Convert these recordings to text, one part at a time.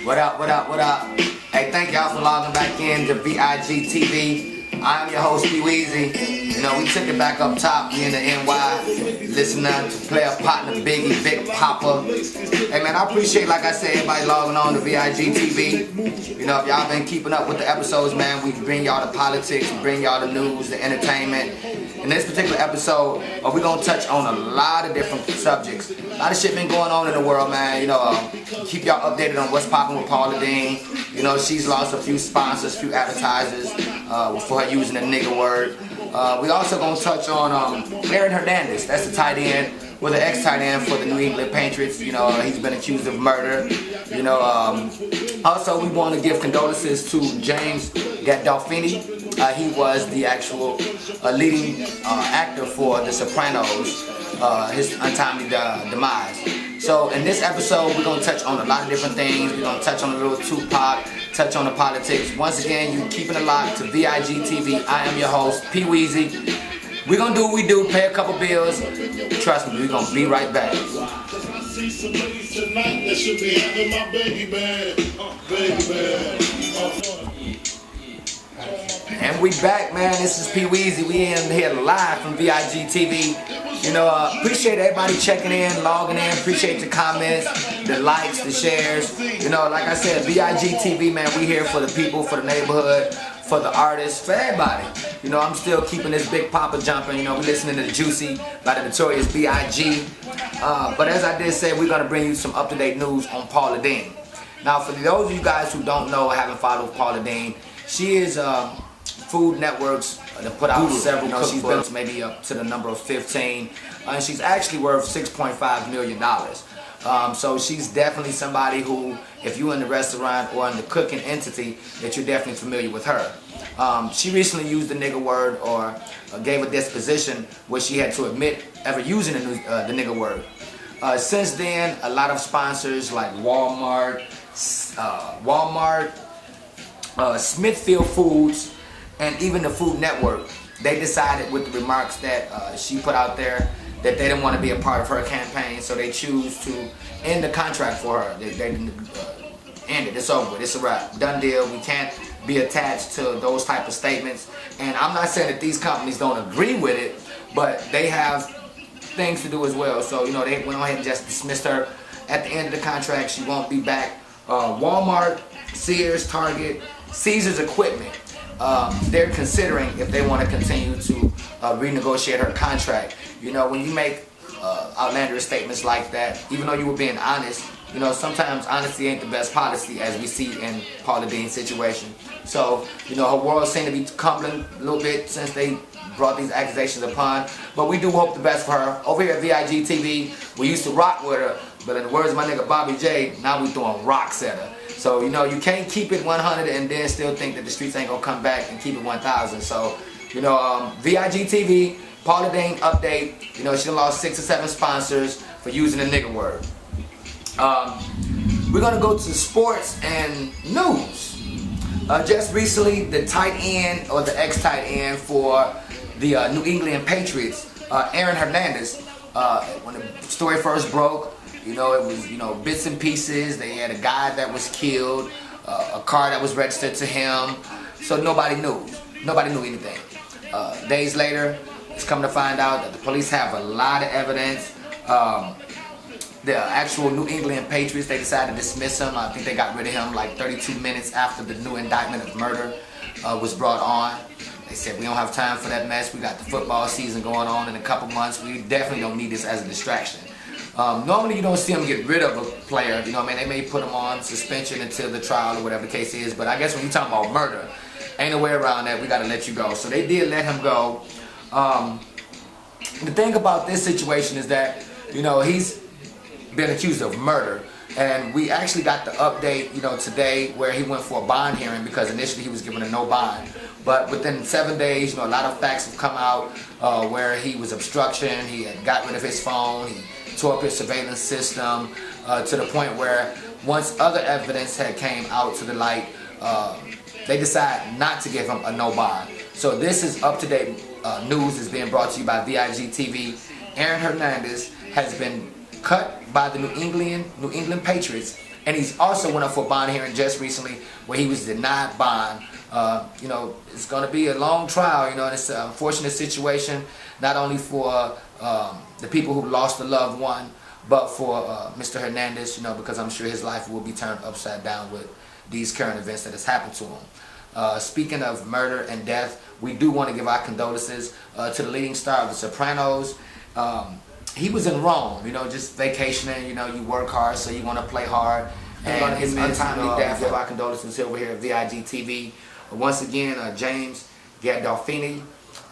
What up, what up, what up? Hey, thank y'all for logging back in to VIG TV. I'm your host, P.WEEZY. You know, we took it back up top, we in the NY, listening to player partner Biggie, Big Papa. Hey man, I appreciate, like I said, everybody logging on to VIG TV. You know, if y'all been keeping up with the episodes, man, we bring y'all the politics, we bring y'all the news, the entertainment. In this particular episode, we're gonna touch on a lot of different subjects. A lot of shit been going on in the world, man. You know, keep y'all updated on what's popping with Paula Deen. You know, she's lost a few sponsors, a few advertisers for her using the nigga word. We also gonna touch on Aaron Hernandez. That's the tight end, with the ex-tight end for the New England Patriots. You know, he's been accused of murder. You know, also we want to give condolences to James Gandolfini. He was the actual leading actor for The Sopranos, his untimely demise. So in this episode, we're going to touch on a lot of different things. We're going to touch on a little Tupac, touch on the politics. Once again, you keeping it locked to VIG TV. I am your host, P.WEEZY. We're going to do what we do, pay a couple bills. Trust me, we're going to be right back. And we back, man. This is P.WEEZY. We in here live from VIG TV. You know, appreciate everybody checking in, logging in. Appreciate the comments, the likes, the shares. You know, like I said, VIG TV, man. We here for the people, for the neighborhood, for the artists, for everybody. You know, I'm still keeping this Big Papa jumping. You know, we're listening to Juicy by the notorious B.I.G. But as I did say, we're gonna bring you some up-to-date news on Paula Deen. Now, for those of you guys who don't know or haven't followed Paula Deen, she is Food Network's that put out several, you know, she's been maybe up to the number of 15, and she's actually worth $6.5 million. So she's definitely somebody who, if you're in the restaurant or in the cooking entity, that you're definitely familiar with her. She recently used the nigga word, or gave a disposition where she had to admit ever using the nigga word. Since then, a lot of sponsors like Walmart, Smithfield Foods, and even the Food Network, they decided with the remarks that she put out there that they didn't want to be a part of her campaign, so they choose to end the contract for her. They end it. It's over with. It's a wrap. Done deal. We can't be attached to those type of statements. And I'm not saying that these companies don't agree with it, but they have things to do as well. So, you know, they went ahead and just dismissed her. At the end of the contract, she won't be back. Walmart, Sears, Target, Caesar's Equipment, they're considering if they want to continue to renegotiate her contract. You know, when you make outlandish statements like that, even though you were being honest, you know, sometimes honesty ain't the best policy, as we see in Paula Deen's situation. So, you know, her world seemed to be crumbling a little bit since they brought these accusations upon. But we do hope the best for her. Over here at VIG TV, we used to rock with her, but in the words of my nigga Bobby J, now we throwing rocks at her. So, you know, you can't keep it 100 and then still think that the streets ain't gonna come back and keep it 1,000. So, you know, VIG TV, Paula Deen update. You know, she lost 6 or 7 sponsors for using the nigga word. We're gonna go to sports and news. Just recently, the tight end, or the ex-tight end for the New England Patriots, Aaron Hernandez, when the story first broke, you know, it was, you know, bits and pieces. They had a guy that was killed, a car that was registered to him, so nobody knew. Nobody knew anything. Days later, it's come to find out that the police have a lot of evidence. The actual New England Patriots, they decided to dismiss him. I think they got rid of him like 32 minutes after the new indictment of murder was brought on. They said, we don't have time for that mess. We got the football season going on in a couple months. We definitely don't need this as a distraction. Normally you don't see them get rid of a player, you know what I mean? They may put him on suspension until the trial or whatever the case is, but I guess when you're talking about murder, ain't no way around that. We got to let you go. So they did let him go. The thing about this situation is that, you know, he's been accused of murder, and we actually got the update, you know, today, where he went for a bond hearing, because initially he was given a no bond, but within 7 days, you know, a lot of facts have come out where he was obstruction, he had got rid of his phone, he tore up his surveillance system, to the point where once other evidence had came out to the light, they decided not to give him a no bond. So this is up-to-date news is being brought to you by VIG TV. Aaron Hernandez has been cut by the New England Patriots And he's also went up for a bond hearing just recently where he was denied bond. You know, it's going to be a long trial, you know, and it's an unfortunate situation, not only for the people who lost a loved one, but for Mr. Hernandez, you know, because I'm sure his life will be turned upside down with these current events that has happened to him. Speaking of murder and death, we do want to give our condolences to the leading star of The Sopranos. He was in Rome, you know, just vacationing. You know, you work hard, so you want to play hard. And his untimely death, of our condolences over here at VIG TV. Once again, James Gandolfini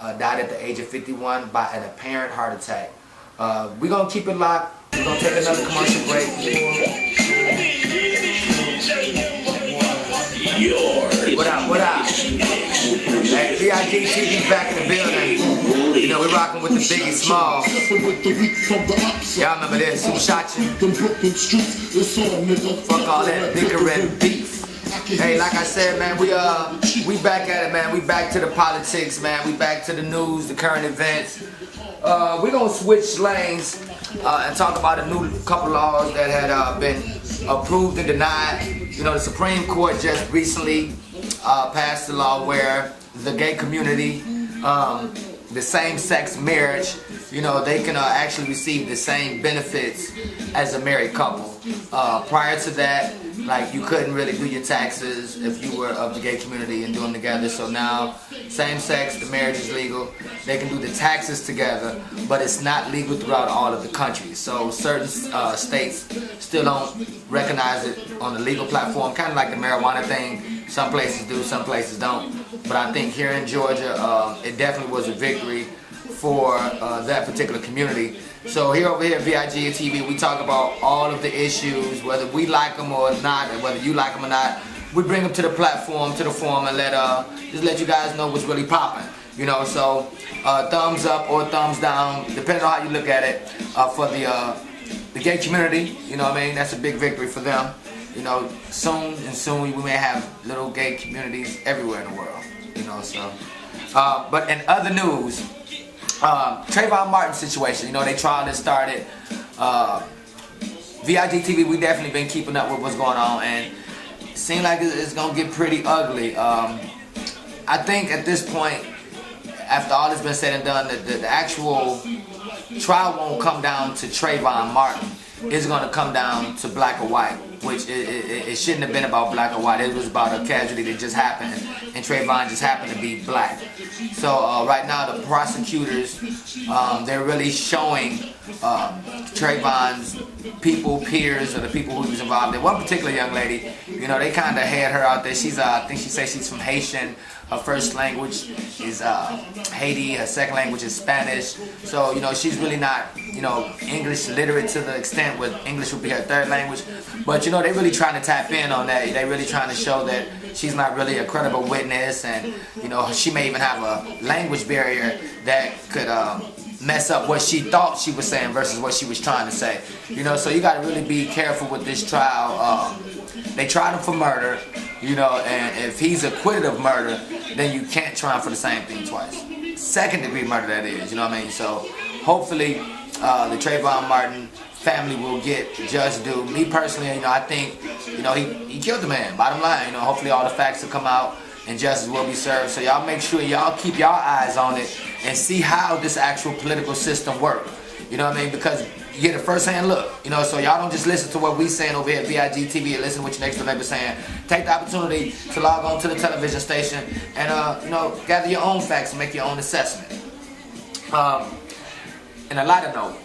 died at the age of 51 by an apparent heart attack. We're going to keep it locked. We're going to take another commercial break. What up, what up? Hey, VIG TV back in the building. You know, we're rocking with the Biggie Smalls. Y'all remember this? Who shot you? Fuck all that bickering beef. Hey, like I said, man, we back at it, man. We back to the politics, man. We back to the news, the current events. We're gonna switch lanes and talk about a new couple laws that had been approved and denied. You know, the Supreme Court just recently passed a law where the gay community, the same-sex marriage, you know, they can actually receive the same benefits as a married couple. Prior to that, like, you couldn't really do your taxes if you were of the gay community and do them together. So now, same sex, the marriage is legal. They can do the taxes together, but it's not legal throughout all of the country. So certain states still don't recognize it on the legal platform, kind of like the marijuana thing. Some places do, some places don't. But I think here in Georgia, it definitely was a victory for that particular community. So here over here at VIG TV, we talk about all of the issues, whether we like them or not, and whether you like them or not. We bring them to the platform, to the forum, and just let you guys know what's really popping. You know, so thumbs up or thumbs down, depending on how you look at it, for the gay community. You know what I mean? That's a big victory for them. You know, soon we may have little gay communities everywhere in the world. You know, so. But in other news, Trayvon Martin situation, you know, they trial that started. VIG TV, we definitely been keeping up with what's going on, and it seems like it's gonna get pretty ugly. I think at this point, after all has been said and done, the actual trial won't come down to Trayvon Martin. It's gonna come down to black or white, which it shouldn't have been about black or white. It was about a casualty that just happened, and Trayvon just happened to be black. So right now the prosecutors, they're really showing Trayvon's peers, or the people who was involved in. One particular young lady, you know, they kind of had her out there. She's, I think she says she's from Haitian. Her first language is Haiti. Her second language is Spanish. So, you know, she's really not, you know, English literate to the extent where English would be her third language. But, you know, they're really trying to tap in on that. They're really trying to show that she's not really a credible witness. And, you know, she may even have a language barrier that could mess up what she thought she was saying versus what she was trying to say. You know, so you got to really be careful with this trial. They tried him for murder, you know, and if he's acquitted of murder, then you can't try him for the same thing twice. Second degree murder, that is, you know what I mean? So hopefully the Trayvon Martin family will get just due. Me personally, you know, I think, you know, he killed the man, bottom line. You know, hopefully all the facts will come out and justice will be served. So y'all make sure y'all keep y'all eyes on it and see how this actual political system works. You know what I mean? Because you get a first-hand look. You know, so y'all don't just listen to what we saying over here at VIG TV and listen to what your next door neighbor saying. Take the opportunity to log on to the television station and, you know, gather your own facts and make your own assessment. And a lighter note,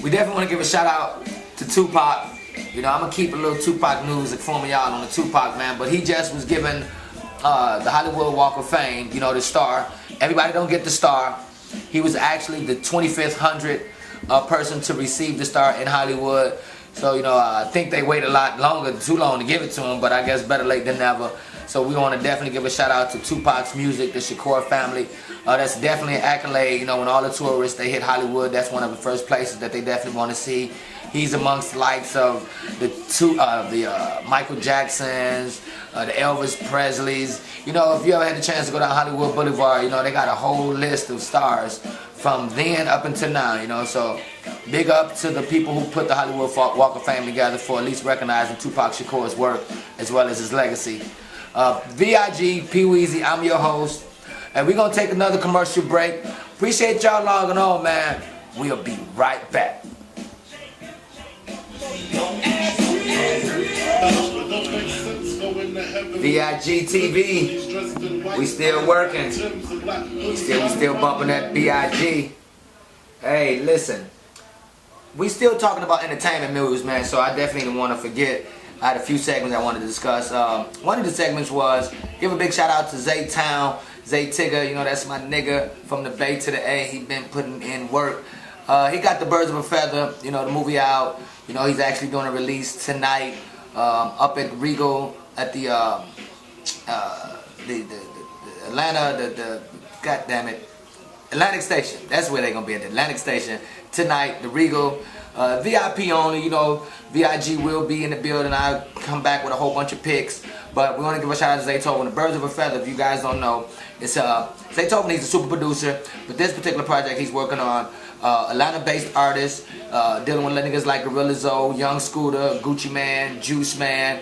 we definitely want to give a shout out to Tupac. You know, I'm going to keep a little Tupac news informing y'all on the Tupac, man. But he just was given the Hollywood Walk of Fame, you know, the star. Everybody don't get the star. He was actually the 25th person to receive the star in Hollywood. So, you know, I think they wait a lot longer, too long to give it to him, but I guess better late than never. So we want to definitely give a shout out to Tupac's music, the Shakur family. That's definitely an accolade. You know, when all the tourists, they hit Hollywood, that's one of the first places that they definitely want to see. He's amongst the likes of the Michael Jacksons, the Elvis Presleys. You know, if you ever had the chance to go down Hollywood Boulevard, you know, they got a whole list of stars from then up until now, you know. So Big up to the people who put the Hollywood Walk of Fame together for at least recognizing Tupac Shakur's work as well as his legacy. VIG, P.WEEZY, I'm your host. And we're going to take another commercial break. Appreciate y'all logging on, man. We'll be right back. VIG TV, we still working. We still bumping that VIG. Hey, listen. We still talking about entertainment news, man, so I definitely didn't want to forget. I had a few segments I wanted to discuss. One of the segments was give a big shout out to Zaytown, Zay Tigger, you know, that's my nigga from the Bay to the A. He been putting in work. He got The Birds of a Feather, you know, the movie out. You know, he's actually doing a release tonight up at Regal at the Atlanta, God damn it, Atlantic Station. That's where they're gonna be at, the Atlantic Station tonight. The Regal, VIP only. You know, VIG will be in the building. I'll come back with a whole bunch of pics. But we want to give a shout out to Zaytovens. The Birds of a Feather, if you guys don't know, it's Zaytovens. He's a super producer, but this particular project he's working on, Atlanta-based artist, dealing with niggas like Gorilla Zoe, Young Scooter, Gucci Man, Juice Man.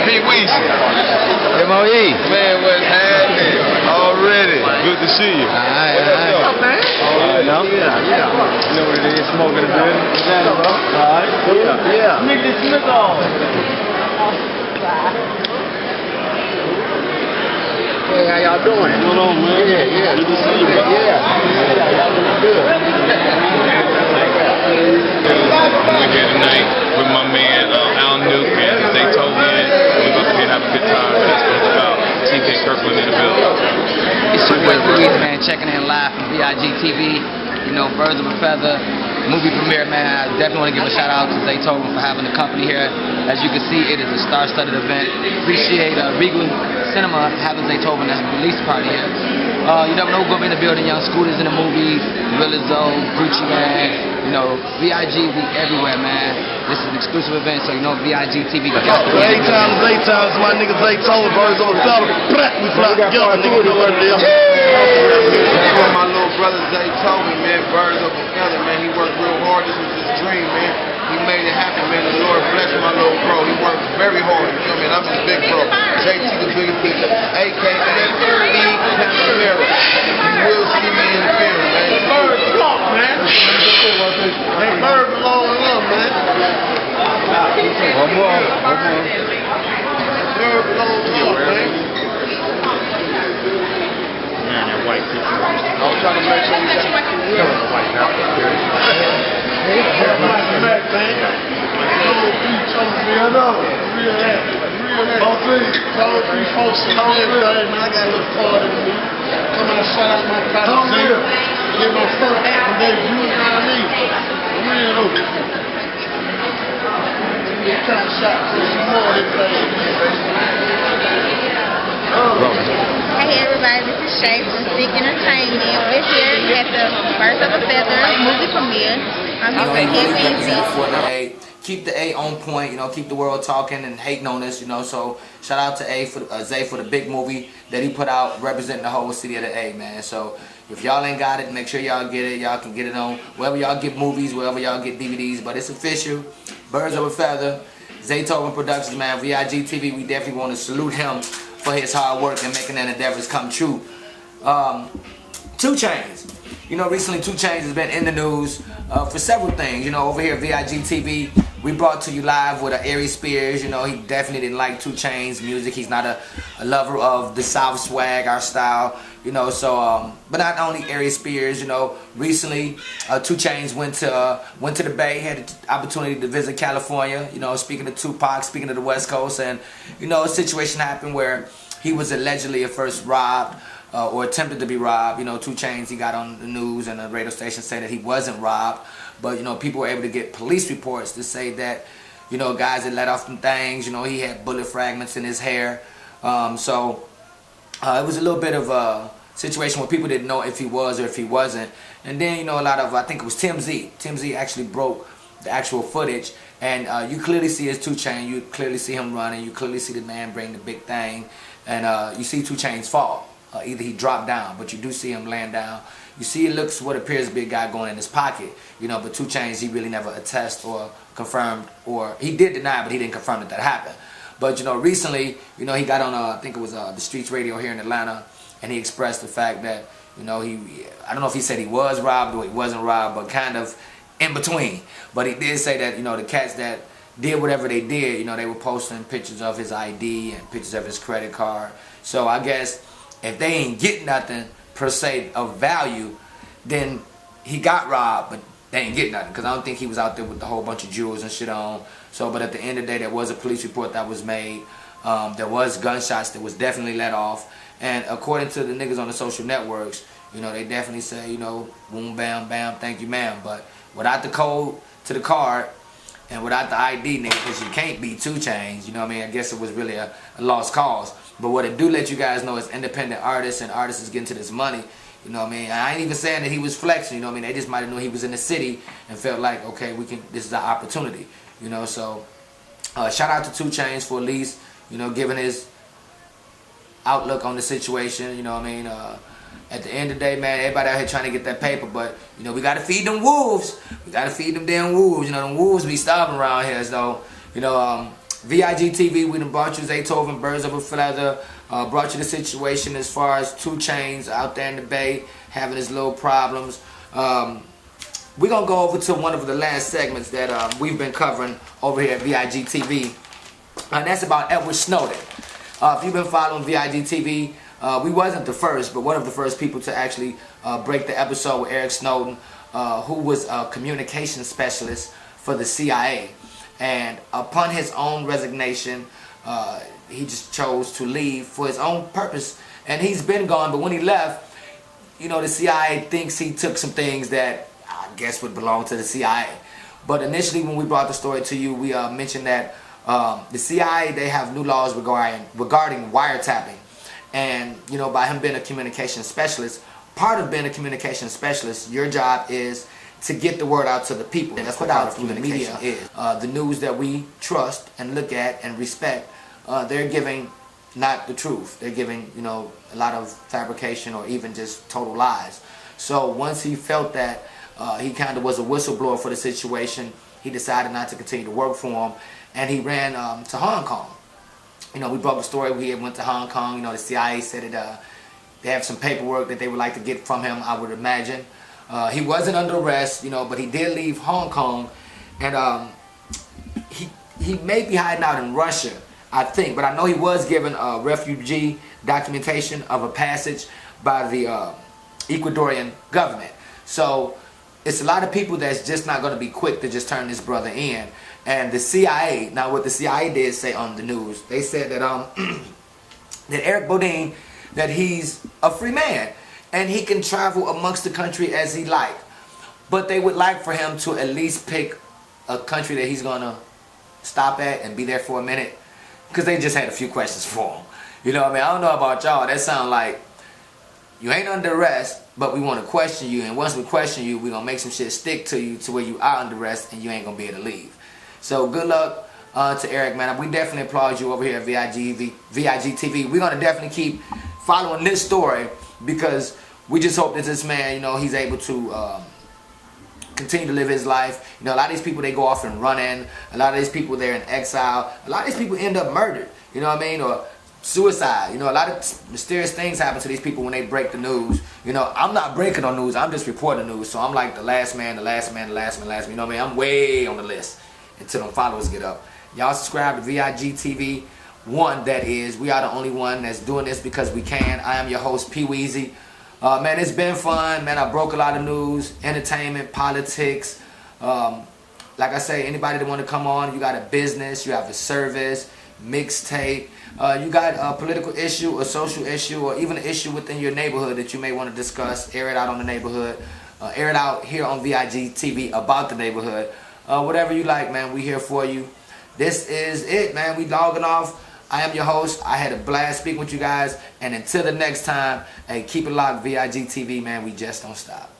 P.WEEZY. M.O.E. Man, what's happening? Already. Good to see you. What's up, man? Yeah. You know what it is, smoking a bit. Alright. Yeah. Make this Smith on. Hey, how y'all doing? What's going on, man? Yeah. Good to see you, bro. Y'all doing good. We're here tonight with my man Al Nuke and Zaytovens. We're going to have a good time. That's what it's about. TK Kirkland in the building. It's your boy P.WEEZY, man, checking in live from VIG TV. You know, Birds of a Feather movie premiere, man. I definitely want to give a shout out to Zaytovens for having the company here. As you can see, it is a star-studded event. Appreciate Regal Cinema having Zaytovens as a release party here. You never know who's going to be in the building. Young Scooter's in the movie, Gorilla Zoe, Gucci Man. You know, VIG, we everywhere, man. This is an exclusive event, so you know VIG TV got to be in the building. Zaytovens, my nigga Zaytovens, Birds on the Feather. We fly together, nigga. You know what it is. My little brother Zaytovens, man, Birds of a Feather, man. He worked real hard. This was his dream, man. He made it happen, man. The Lord bless my little bro. He worked very hard. You know what I mean? I'm his big bro. JT the biggest picture, a.k.a. Panamera. You will see me in the film, man. Birds talk, man. Hey, birds belong to them, man. One more. Birds belong to them, man. Man, that white picture. I was trying to make sure you got the white now. Man. Cold beach on the real number. Real happy. Both things. Cold beach folks and everything, man. I got a little party with me. Come out, shout out my partner. Get my first album debut, you know what I mean? Real open. Get kind of shot for some more of this thing. Hey everybody, this is Shay from Stick Entertainment. We're here at the Birds of a Feather movie premiere. I'm here with P.WEEZY. Keep the A on point, you know, keep the world talking and hating on us, you know. So shout out to Zay for the big movie that he put out representing the whole city of the A, man. So if y'all ain't got it, make sure y'all get it. Y'all can get it on wherever y'all get movies, wherever y'all get DVDs. But it's official. Birds of a Feather, Zaytovens Productions, man. VIG TV, we definitely want to salute him for his hard work and making that endeavors come true. 2 Chainz. You know, recently 2 Chainz has been in the news for several things. You know, over here at VIG TV, we brought to you live with Aries Spears. You know, he definitely didn't like 2 Chainz music. He's not a lover of the South swag, our style. You know, so but not only Aries Spears. You know, recently 2 Chainz went to the Bay, had the opportunity to visit California. You know, speaking of Tupac, speaking of the West Coast, and you know, a situation happened where he was allegedly at first robbed. Or attempted to be robbed. You know, 2 Chainz, he got on the news and the radio station said that he wasn't robbed, but you know, people were able to get police reports to say that, you know, guys had let off some things. You know, he had bullet fragments in his hair, so it was a little bit of situation where people didn't know if he was or if he wasn't. And then, you know, a lot of, I think it was Tim Z. Tim Z actually broke the actual footage, and you clearly see his 2 Chainz. You clearly see him running. You clearly see the man bring the big thing, and you see 2 Chainz fall. Either he dropped down, but you do see him laying down. You see it looks what appears to be a guy going in his pocket, you know, but 2 Chainz, he really never attested or confirmed, or he did deny, but he didn't confirm that happened. But, you know, recently, you know, he got on, I think it was the Streets Radio here in Atlanta, and he expressed the fact that, you know, I don't know if he said he was robbed or he wasn't robbed, but kind of in between. But he did say that, you know, the cats that did whatever they did, you know, they were posting pictures of his ID and pictures of his credit card. So I guess if they ain't get nothing per se of value, then he got robbed, but they ain't get nothing, because I don't think he was out there with a whole bunch of jewels and shit on. So, but at the end of the day, there was a police report that was made. There was gunshots that was definitely let off. And according to the niggas on the social networks, you know, they definitely say, you know, boom, bam, bam, thank you, ma'am. But without the code to the card and without the ID, nigga, because you can't be 2 Chainz, you know what I mean? I guess it was really a lost cause. But what it do let you guys know is independent artists and artists is getting to this money. You know what I mean? I ain't even saying that he was flexing, you know what I mean? They just might have known he was in the city and felt like, okay, this is our opportunity. You know, so shout out to 2 Chainz for at least, you know, giving his outlook on the situation, you know what I mean? At the end of the day, man, everybody out here trying to get that paper, but, you know, we got to feed them wolves. We got to feed them damn wolves. You know, them wolves be starving around here, so, you know, VIG TV, we done brought you Zaytovens, Birds of a Feather, brought you the situation as far as 2 Chainz out there in the Bay having his little problems. We're going to go over to one of the last segments that we've been covering over here at VIG TV, and that's about Edward Snowden. If you've been following VIG TV, we wasn't the first, but one of the first people to actually break the episode with Eric Snowden, who was a communications specialist for the CIA. And upon his own resignation, he just chose to leave for his own purpose. And he's been gone, but when he left, you know, the CIA thinks he took some things that I guess would belong to the CIA. But initially when we brought the story to you, we mentioned that the CIA, they have new laws regarding wiretapping. And, you know, by him being a communications specialist, part of being a communications specialist, your job is to get the word out to the people. And that's what out through the media is. The news that we trust and look at and respect, they're giving not the truth. They're giving, you know, a lot of fabrication or even just total lies. So once he felt that he kind of was a whistleblower for the situation, he decided not to continue to work for him, and he ran to Hong Kong. You know, we broke the story. We went to Hong Kong. You know, the CIA said that they have some paperwork that they would like to get from him, I would imagine. He wasn't under arrest, you know, but he did leave Hong Kong, and he may be hiding out in Russia, I think, but I know he was given a refugee documentation of a passage by the Ecuadorian government. So it's a lot of people that's just not going to be quick to just turn this brother in. And the CIA, now what the CIA did say on the news, they said that that Eric Bodine, that he's a free man and he can travel amongst the country as he like, but they would like for him to at least pick a country that he's gonna stop at and be there for a minute, because they just had a few questions for him. You know what I mean? I don't know about y'all, that sound like you ain't under arrest, but we want to question you, and once we question you, we're gonna make some shit stick to you to where you are under arrest and you ain't gonna be able to leave. So good luck to Eric, man. We definitely applaud you over here at VIG TV. We're gonna definitely keep following this story, because we just hope that this man, you know, he's able to continue to live his life. You know, a lot of these people, they go off and running. A lot of these people, they're in exile. A lot of these people end up murdered, you know what I mean, or suicide. You know, a lot of mysterious things happen to these people when they break the news. You know, I'm not breaking on news, I'm just reporting the news. So I'm like the last man, the last man, the last man, the last man. You know what I mean? I'm way on the list until them followers get up. Y'all subscribe to VIG TV. One, that is, we are the only one that's doing this because we can. I am your host, P.WEEZY. Man, it's been fun, man. I broke a lot of news, entertainment, politics. Like I say, anybody that want to come on, you got a business, you have a service, mixtape, you got a political issue, a social issue, or even an issue within your neighborhood that you may want to discuss, air it out on the neighborhood, air it out here on VIG TV about the neighborhood. Whatever you like, man, we here for you. This is it, man. We logging off. I am your host. I had a blast speaking with you guys. And until the next time, hey, keep it locked, VIG TV, man. We just don't stop.